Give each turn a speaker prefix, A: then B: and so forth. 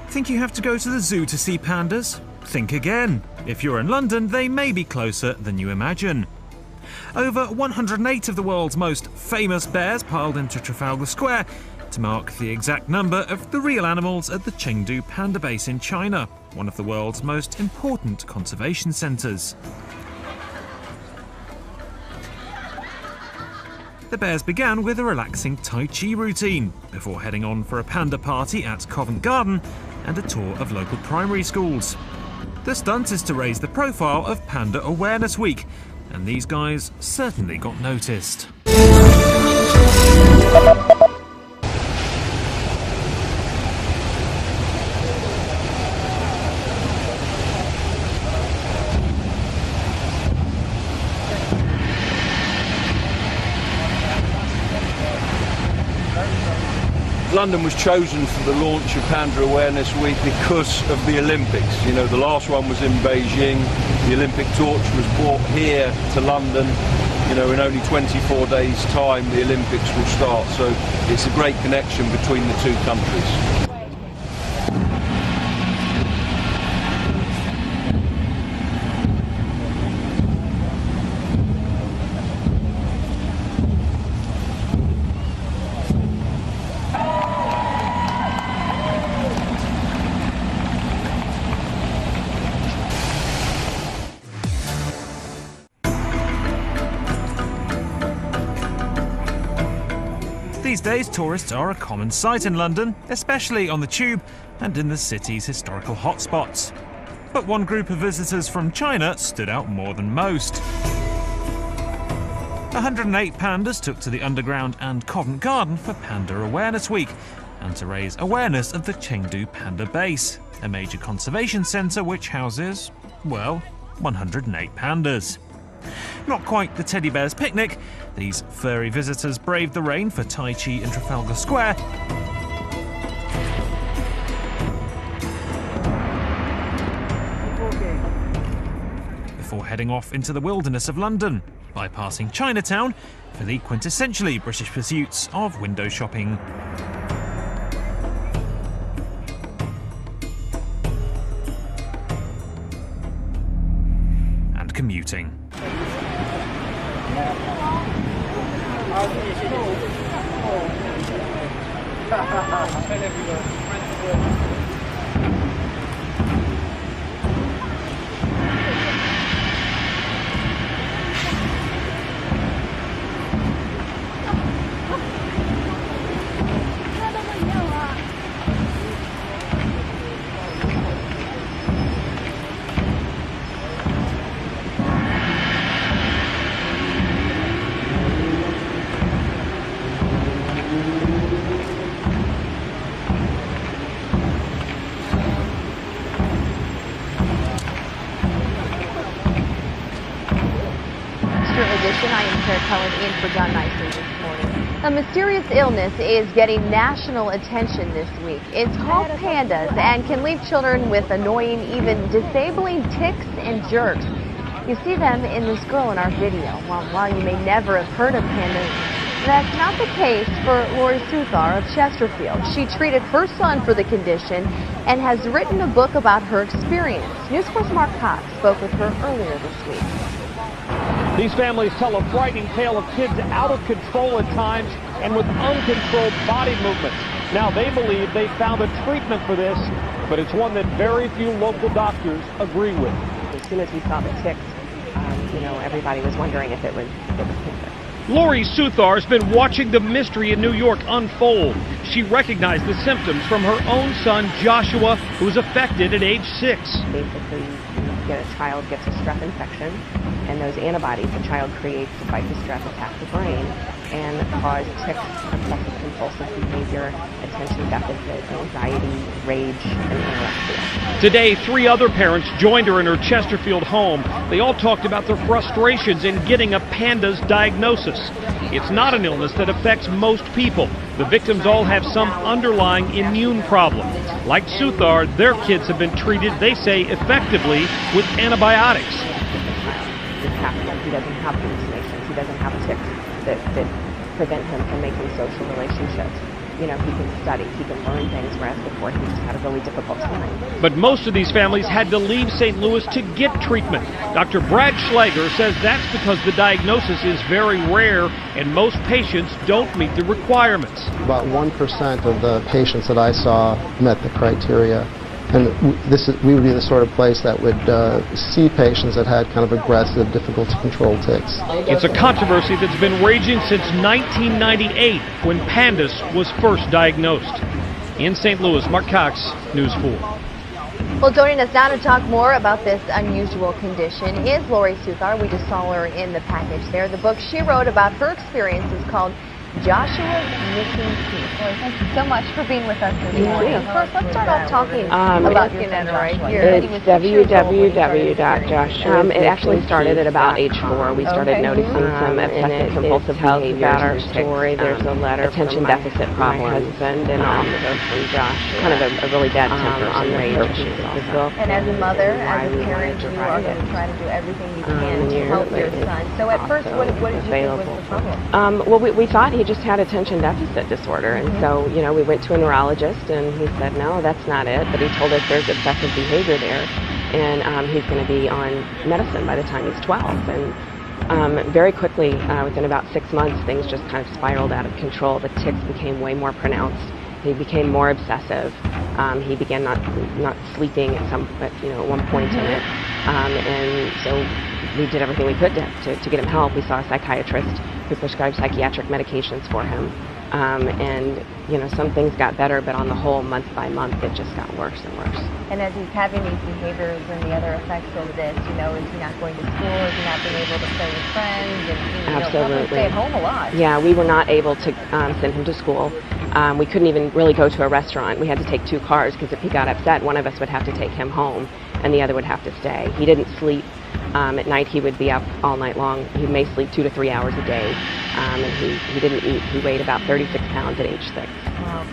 A: Think you have to go to the zoo to see pandas? Think again. If you're in London, they may be closer than you imagine. Over 108 of the world's most famous bears piled into Trafalgar Square to mark the exact number of the real animals at the Chengdu Panda base in China, one of the world's most important conservation centres. The bears began with a relaxing Tai Chi routine, before heading on for a panda party at Covent Garden and a tour of local primary schools. The stunt is to raise the profile of Panda Awareness Week, and these guys certainly got noticed.
B: London was chosen for the launch of Panda Awareness Week because of the Olympics. You know, the last one was in Beijing. The Olympic torch was brought here to London. You know, in only 24 days' time, the Olympics will start. So it's a great connection between the two countries.
A: These days, tourists are a common sight in London, especially on the Tube and in the city's historical hotspots. But one group of visitors from China stood out more than most. 108 pandas took to the Underground and Covent Garden for Panda Awareness Week and to raise awareness of the Chengdu Panda base, a major conservation centre which houses, well, 108 pandas. Not quite the teddy bear's picnic, these furry visitors braved the rain for Tai Chi in Trafalgar Square before heading off into the wilderness of London, bypassing Chinatown for the quintessentially British pursuits of window shopping. And commuting.
C: I am Claire Cullen in for John Nicely this morning. A mysterious illness is getting national attention this week. It's called pandas and can leave children with annoying, even disabling ticks and jerks. You see them in this girl in our video. While you may never have heard of pandas, that's not the case for Lori Suthar of Chesterfield. She treated her son for the condition and has written a book about her experience. News Corp's Mark Cox spoke with her earlier this week.
D: These families tell a frightening tale of kids out of control at times and with uncontrolled body movements. Now they believe they found a treatment for this, but it's one that very few local doctors agree with.
E: As soon as we saw the ticks, everybody was wondering if it was cancer.
D: Lori Suthar has been watching the mystery in New York unfold. She recognized the symptoms from her own son, Joshua, who was affected at age 6.
E: Basically, a child gets a strep infection, and those antibodies the child creates to fight the strep attack the brain and cause tics, obsessive compulsive behavior, attention deficit, anxiety, rage, and anorexia.
D: Today, 3 other parents joined her in her Chesterfield home. They all talked about their frustrations in getting a panda's diagnosis. It's not an illness that affects most people. The victims all have some underlying immune problem. Like Suthar, their kids have been treated, they say, effectively with antibiotics.
E: He doesn't have hallucinations, he doesn't have tics that prevent him from making social relationships. he can study, he can learn things, whereas before he just had a really difficult time.
D: But most of these families had to leave St. Louis to get treatment. Dr. Brad Schlager says that's because the diagnosis is very rare and most patients don't meet the requirements.
F: About 1% of the patients that I saw met the criteria. And we would be the sort of place that would see patients that had kind of aggressive, difficult to control tics.
D: It's a controversy that's been raging since 1998 when Panda was first diagnosed. In St. Louis, Mark Cox, News 4.
C: Well, joining us now to talk more about this unusual condition is Lori Suthar. We just saw her in the package there. The book she wrote about her experience is called Joshua's Missing Teeth. Lori, thank you so much for being with us this morning. First, let's start off talking about your son right here.
E: It's www.joshua. It actually started at about age 4. We started noticing some obsessive compulsive behaviors about our story. There's a letter attention deficit problem, husband, and also from Josh. Kind of a really bad temper on the rage issues also.
C: And as a mother, as a parent, you are going to try to do everything you can to help your son. So at first, what did you think was the problem?
E: Well, we thought he just had attention deficit disorder, and so we went to a neurologist, and he said no, that's not it, but he told us there's obsessive behavior there, and he's going to be on medicine by the time he's 12. And very quickly, within about 6 months, things just kind of spiraled out of control. The tics became way more pronounced. He became more obsessive. He began not sleeping at one point in it, and so we did everything we could to get him help. We saw a psychiatrist who prescribed psychiatric medications for him, and some things got better, but on the whole, month by month, it just got worse and worse.
C: And as he's having these behaviors and the other effects of this, is he not going to school? Is he not being able to play with friends? And
E: Absolutely.
C: Stay at home a lot.
E: Yeah, we were not able to send him to school. We couldn't even really go to a restaurant. We had to take 2 cars because if he got upset, one of us would have to take him home and the other would have to stay. He didn't sleep. At night he would be up all night long. He may sleep 2 to 3 hours a day, and he didn't eat. He weighed about 36 pounds at age 6.
C: Wow.